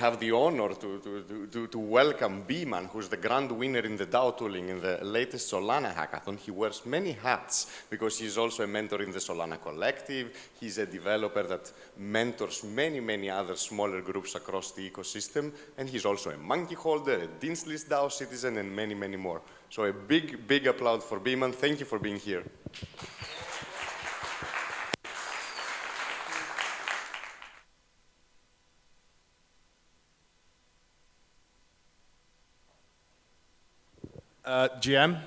have the honor to welcome Beeman, who's the grand winner in the DAO tooling in the latest Solana hackathon. He wears many hats because he's also a mentor in the Solana collective. He's a developer that mentors many other smaller groups across the ecosystem. And he's also a monkey holder, a Dean's List DAO citizen, and many more. So a big applause for Beeman. Thank you for being here. GM,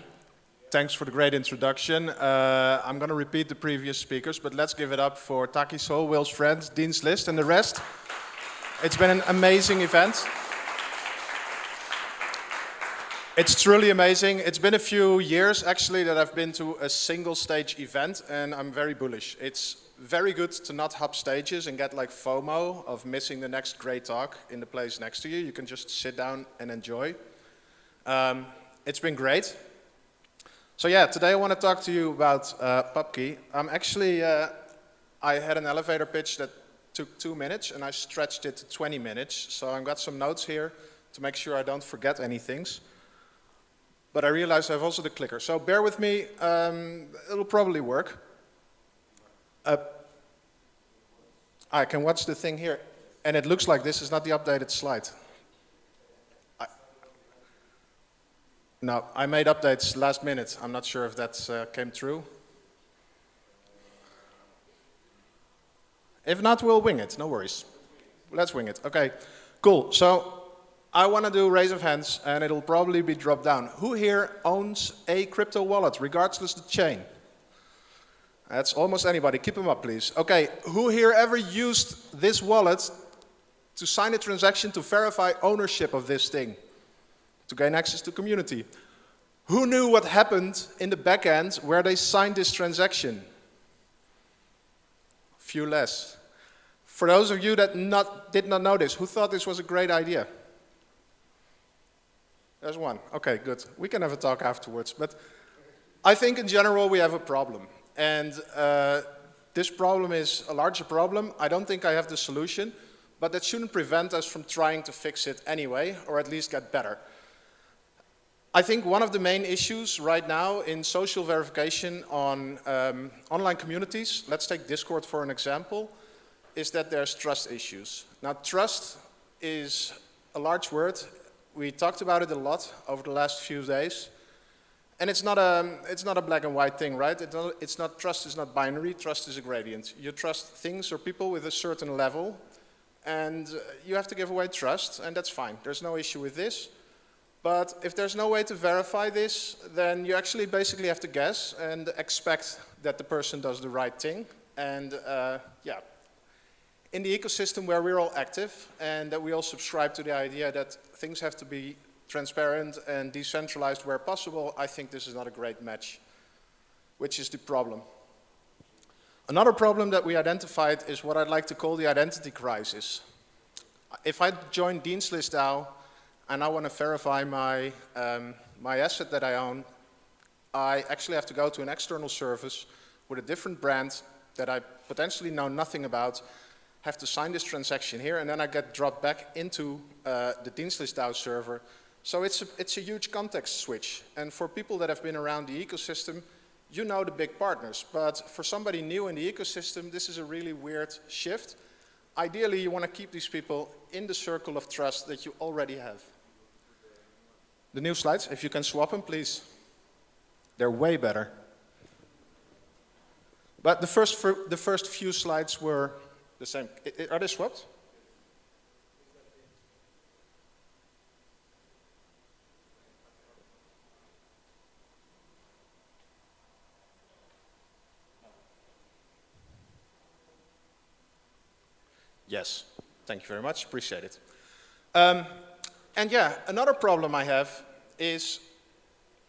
thanks for the great introduction. I'm going to repeat the previous speakers, but let's give it up for Taki Sol, Will's friend, Dean's List, and the rest. It's been an amazing event. It's truly amazing. It's been a few years, actually, that I've been to a single stage event, and I'm very bullish. It's very good to not hop stages and get like FOMO of missing the next great talk in the place next to you. You can just sit down and enjoy. It's been great. So yeah, today I want to talk to you about Pubkey. I had an elevator pitch that took 2 minutes and I stretched it to 20 minutes. So I've got some notes here to make sure I don't forget any things. But I realize I have also the clicker. So bear with me, it'll probably work. I can watch the thing here. And it looks like this is not the updated slide. No, I made updates last minute. I'm not sure if that came true. If not, we'll wing it, no worries. Let's wing it, okay. Cool, so I want to do raise of hands and it'll probably be dropped down. Who here owns a crypto wallet, regardless of the chain? That's almost anybody, keep them up please. Okay, who here ever used this wallet to sign a transaction to verify ownership of this thing? To gain access to community. Who knew what happened in the back end where they signed this transaction? Few less. For those of you that did not know this, who thought this was a great idea? There's one. Okay, good. We can have a talk afterwards. But I think in general we have a problem. And this problem is a larger problem. I don't think I have the solution, but that shouldn't prevent us from trying to fix it anyway, or at least get better. I think one of the main issues right now in social verification on online communities, let's take Discord for an example, is that there's trust issues. Now trust is a large word. We talked about it a lot over the last few days. And it's not a black and white thing, right? Trust is not binary, trust is a gradient. You trust things or people with a certain level, and you have to give away trust, and that's fine. There's no issue with this. But if there's no way to verify this, then you actually basically have to guess and expect that the person does the right thing. And yeah, in the ecosystem where we're all active and that we all subscribe to the idea that things have to be transparent and decentralized where possible, I think this is not a great match, which is the problem. Another problem that we identified is what I'd like to call the identity crisis. If I join Dean's List DAO, and I want to verify my asset that I own, I actually have to go to an external service with a different brand that I potentially know nothing about, have to sign this transaction here, and then I get dropped back into the Dean's List DAO server. So it's a huge context switch. And for people that have been around the ecosystem, you know the big partners. But for somebody new in the ecosystem, this is a really weird shift. Ideally, you want to keep these people in the circle of trust that you already have. The new slides, if you can swap them, please. They're way better. But the first few slides were the same. Are they swapped? Yes, thank you very much, appreciate it. And yeah, another problem I have is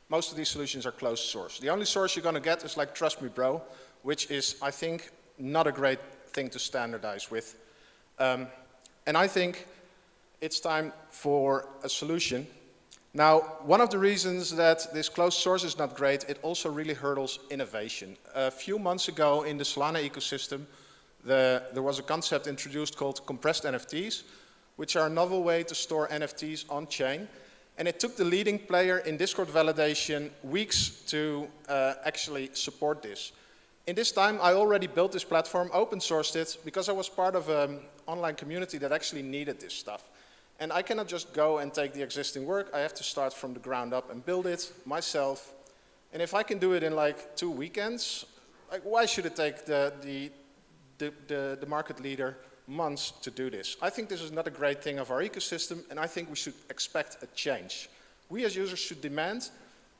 most of these solutions are closed source. The only source you're going to get is like Trust Me Bro, which is, I think, not a great thing to standardize with. And I think it's time for a solution. Now, one of the reasons that this closed source is not great, it also really hurdles innovation. A few months ago in the Solana ecosystem, there was a concept introduced called compressed NFTs. which are a novel way to store NFTs on-chain. And it took the leading player in Discord validation weeks to actually support this. In this time, I already built this platform, open sourced it, because I was part of an online community that actually needed this stuff. And I cannot just go and take the existing work. I have to start from the ground up and build it myself. And if I can do it in like 2 weekends, like why should it take the market leader months to do this? I think this is not a great thing of our ecosystem, and I think we should expect a change. We as users should demand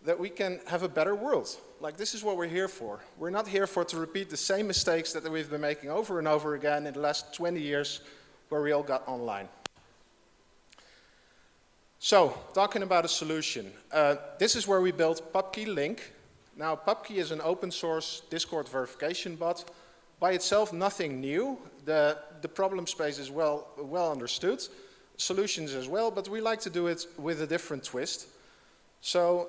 that we can have a better world. Like, this is what we're here for. We're not here to repeat the same mistakes that we've been making over and over again in the last 20 years where we all got online. So, talking about a solution. This is where we built Pubkey Link. Now, Pubkey is an open source Discord verification bot. By itself, nothing new. The problem space is well understood. Solutions as well, but we like to do it with a different twist. So,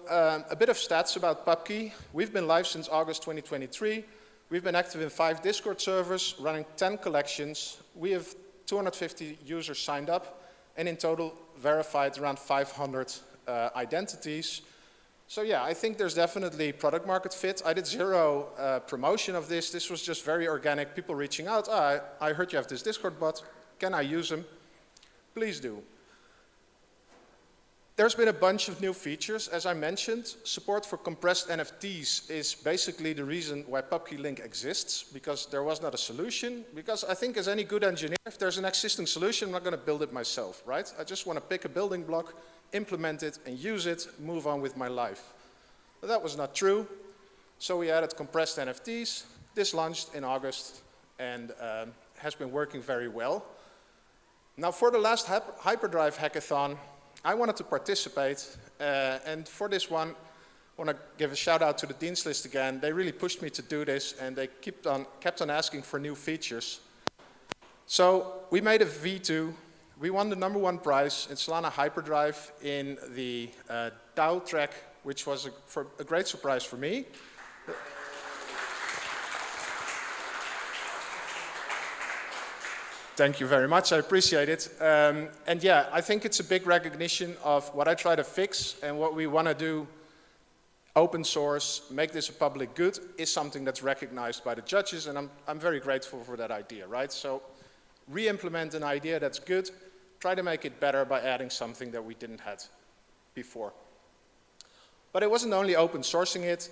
a bit of stats about Pubkey. We've been live since August 2023. We've been active in 5 Discord servers, running 10 collections. We have 250 users signed up, and in total verified around 500 identities. So yeah, I think there's definitely product market fit. I did zero promotion of this. This was just very organic, people reaching out. I heard you have this Discord bot. Can I use them? Please do. There's been a bunch of new features. As I mentioned, support for compressed NFTs is basically the reason why Pubkey Link exists, because there was not a solution. Because I think as any good engineer, if there's an existing solution, I'm not going to build it myself, right? I just want to pick a building block, implement it, and use it, move on with my life. But that was not true. So we added compressed NFTs. This launched in August and has been working very well. Now for the last Hyperdrive hackathon, I wanted to participate, and for this one, I want to give a shout out to the Dean's List again. They really pushed me to do this, and they kept on asking for new features. So we made a V2. We won the #1 prize in Solana Hyperdrive in the DAO track, which was a great surprise for me. Thank you very much, I appreciate it. And yeah, I think it's a big recognition of what I try to fix and what we want to do, open source, make this a public good, is something that's recognized by the judges, and I'm very grateful for that idea, right? So re-implement an idea that's good, try to make it better by adding something that we didn't have before. But it wasn't only open sourcing it,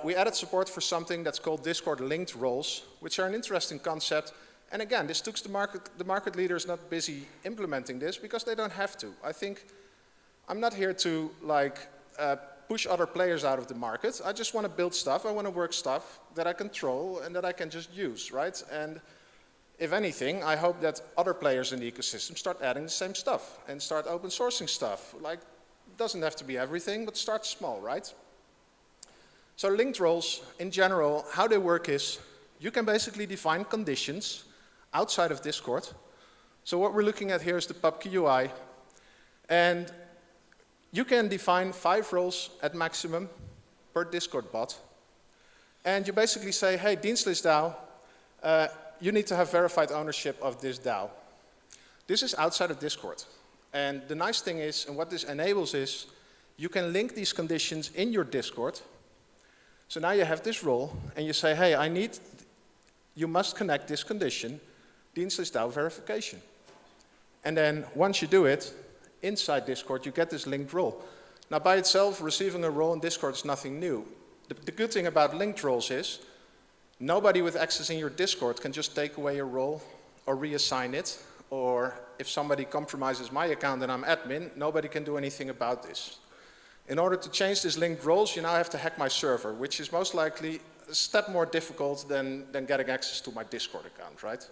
we added support for something that's called Discord linked roles, which are an interesting concept. And again, this took the market leaders not busy implementing this because they don't have to. I think I'm not here to push other players out of the market. I just want to build stuff. I want to work stuff that I control and that I can just use, right? And if anything, I hope that other players in the ecosystem start adding the same stuff and start open sourcing stuff. Like, it doesn't have to be everything, but start small, right? So linked roles, in general, how they work is you can basically define conditions outside of Discord. So what we're looking at here is the Pubkey UI. And you can define 5 roles at maximum per Discord bot. And you basically say, hey, Dean's List DAO, you need to have verified ownership of this DAO. This is outside of Discord. And the nice thing is, and what this enables is, you can link these conditions in your Discord. So now you have this role, and you say, hey, you must connect this condition, Dean's List DAO verification. And then once you do it, inside Discord, you get this linked role. Now by itself, receiving a role in Discord is nothing new. The good thing about linked roles is, nobody with access in your Discord can just take away your role or reassign it, or if somebody compromises my account and I'm admin, nobody can do anything about this. In order to change these linked roles, you now have to hack my server, which is most likely a step more difficult than getting access to my Discord account, right?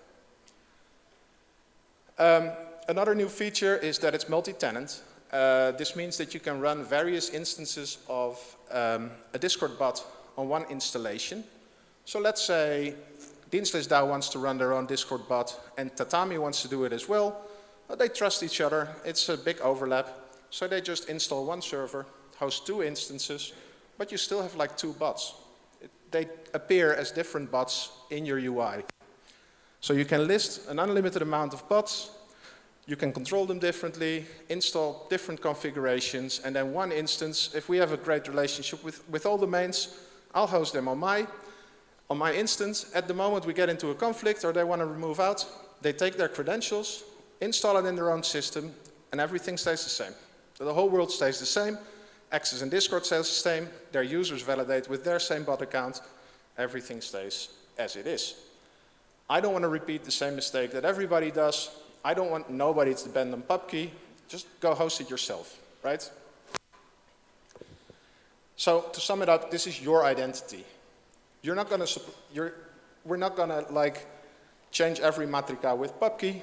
Another new feature is that it's multi-tenant. This means that you can run various instances of a Discord bot on one installation. So let's say Dean's List DAO wants to run their own Discord bot and Tatami wants to do it as well. They trust each other, it's a big overlap. So they just install one server, host 2 instances, but you still have like 2 bots. They appear as different bots in your UI. So you can list an unlimited amount of bots. You can control them differently, install different configurations, and then one instance, if we have a great relationship with all domains, I'll host them on my instance. At the moment we get into a conflict or they want to move out, they take their credentials, install it in their own system, and everything stays the same. So the whole world stays the same, Access and Discord stays the same, their users validate with their same bot account, everything stays as it is. I don't want to repeat the same mistake that everybody does. I don't want nobody to depend on Pubkey. Just go host it yourself, right? So to sum it up, this is your identity. We're not going to like change every matrika with Pubkey.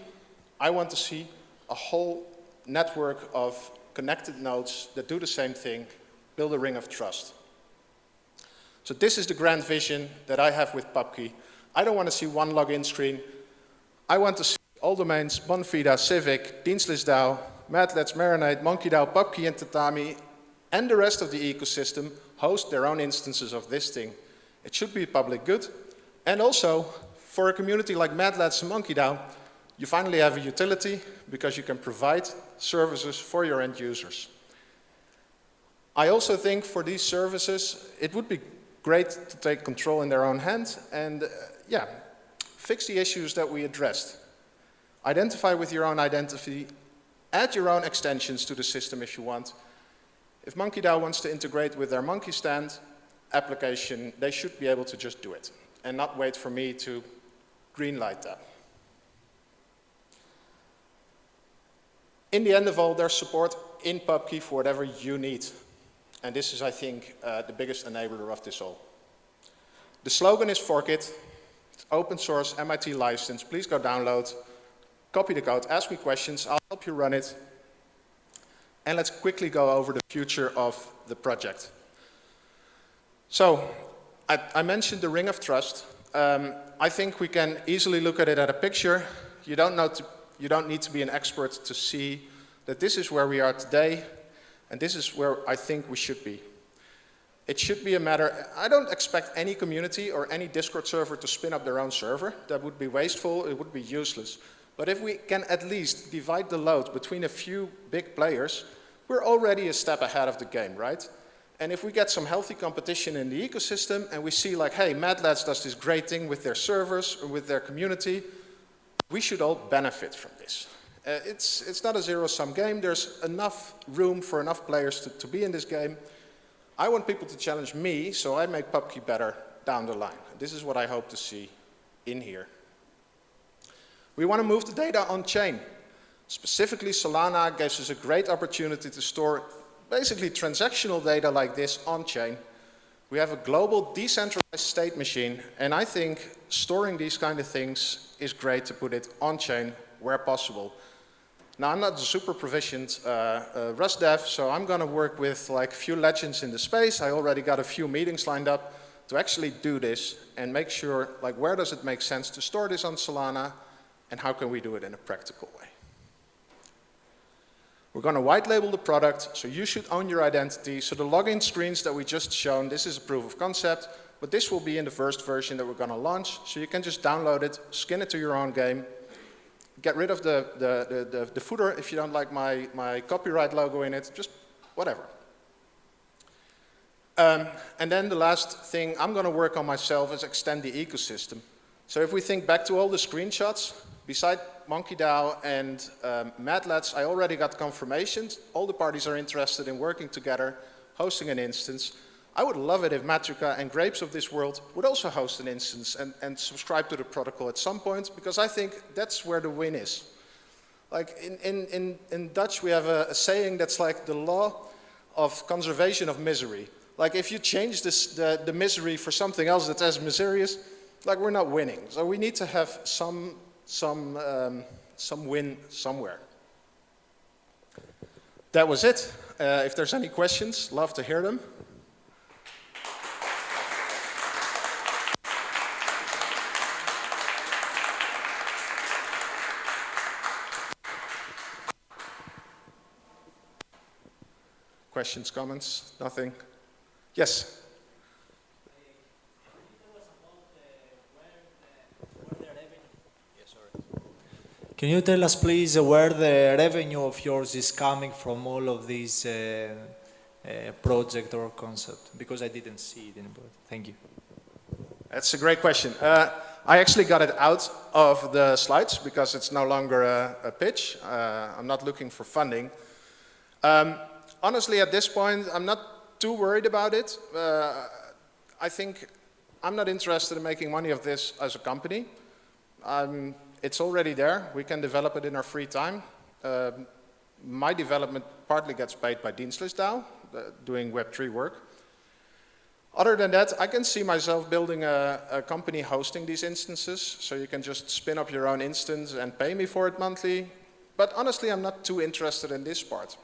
I want to see a whole network of connected nodes that do the same thing, build a ring of trust. So this is the grand vision that I have with Pubkey. I don't want to see one login screen. I want to see all domains, Bonfida, Civic, DienstListDAO, Madlets, Marinade, MonkeyDAO, Pubkey, and Tatami, and the rest of the ecosystem host their own instances of this thing. It should be a public good. And also, for a community like Madlets and MonkeyDAO, you finally have a utility because you can provide services for your end users. I also think for these services, it would be great to take control in their own hands and, yeah, fix the issues that we addressed. Identify with your own identity, add your own extensions to the system if you want. If MonkeyDAO wants to integrate with their monkey stand application, they should be able to just do it and not wait for me to greenlight that. In the end of all, there's support in Pubkey for whatever you need. And this is, I think, the biggest enabler of this all. The slogan is fork it. It's open source, MIT license. Please go download. Copy the code, ask me questions, I'll help you run it. And let's quickly go over the future of the project. So, I mentioned the ring of trust. I think we can easily look at it at a picture. You don't need to be an expert to see that this is where we are today, and this is where I think we should be. It should be a matter, I don't expect any community or any Discord server to spin up their own server. That would be wasteful, it would be useless. But if we can at least divide the load between a few big players, we're already a step ahead of the game, right? And if we get some healthy competition in the ecosystem and we see like, hey, Madlets does this great thing with their servers or with their community, we should all benefit from this. It's not a zero-sum game. There's enough room for enough players to be in this game. I want people to challenge me, so I make Pubkey better down the line. This is what I hope to see in here. We want to move the data on-chain. Specifically, Solana gives us a great opportunity to store basically transactional data like this on-chain. We have a global decentralized state machine, and I think storing these kind of things is great to put it on-chain where possible. Now, I'm not a super provisioned Rust dev, so I'm going to work with like a few legends in the space. I already got a few meetings lined up to actually do this and make sure, like, where does it make sense to store this on Solana, and how can we do it in a practical way? We're going to white label the product, so you should own your identity. So the login screens that we just shown, this is a proof of concept, but this will be in the first version that we're going to launch. So you can just download it, skin it to your own game, get rid of the footer if you don't like my copyright logo in it, just whatever. And then the last thing I'm going to work on myself is extend the ecosystem. So if we think back to all the screenshots, beside MonkeyDAO and Madlets, I already got confirmations. All the parties are interested in working together, hosting an instance. I would love it if Matrika and Grapes of this world would also host an instance and subscribe to the protocol at some point, because I think that's where the win is. Like in Dutch, we have a saying that's like the law of conservation of misery. Like if you change the misery for something else that's as miserious, like we're not winning. So we need to have some win somewhere. That was it. If there's any questions, love to hear them. Questions, comments, nothing? Yes? Can you tell us, please, where the revenue of yours is coming from all of these project or concept? Because I didn't see it anywhere. Thank you. That's a great question. I actually got it out of the slides because it's no longer a pitch. I'm not looking for funding. Honestly, at this point, I'm not too worried about it. I think I'm not interested in making money of this as a company. It's already there. We can develop it in our free time. My development partly gets paid by AthensDAO, doing Web3 work. Other than that, I can see myself building a company hosting these instances, so you can just spin up your own instance and pay me for it monthly. But honestly, I'm not too interested in this part.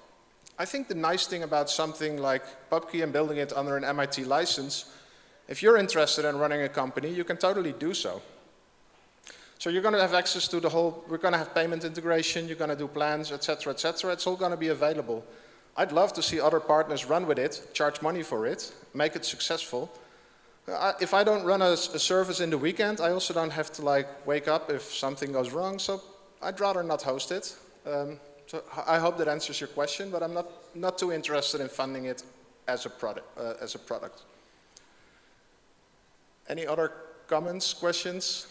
I think the nice thing about something like Pubkey and building it under an MIT license, if you're interested in running a company, you can totally do so. So you're going to have access to the whole, we're going to have payment integration, you're going to do plans, etc., etc. It's all going to be available. I'd love to see other partners run with it, charge money for it, make it successful. If I don't run a service in the weekend, I also don't have to wake up if something goes wrong, so I'd rather not host it. So I hope that answers your question, but I'm not too interested in funding it as a product. Any other comments, questions?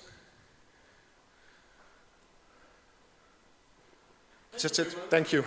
That's it. Thank you.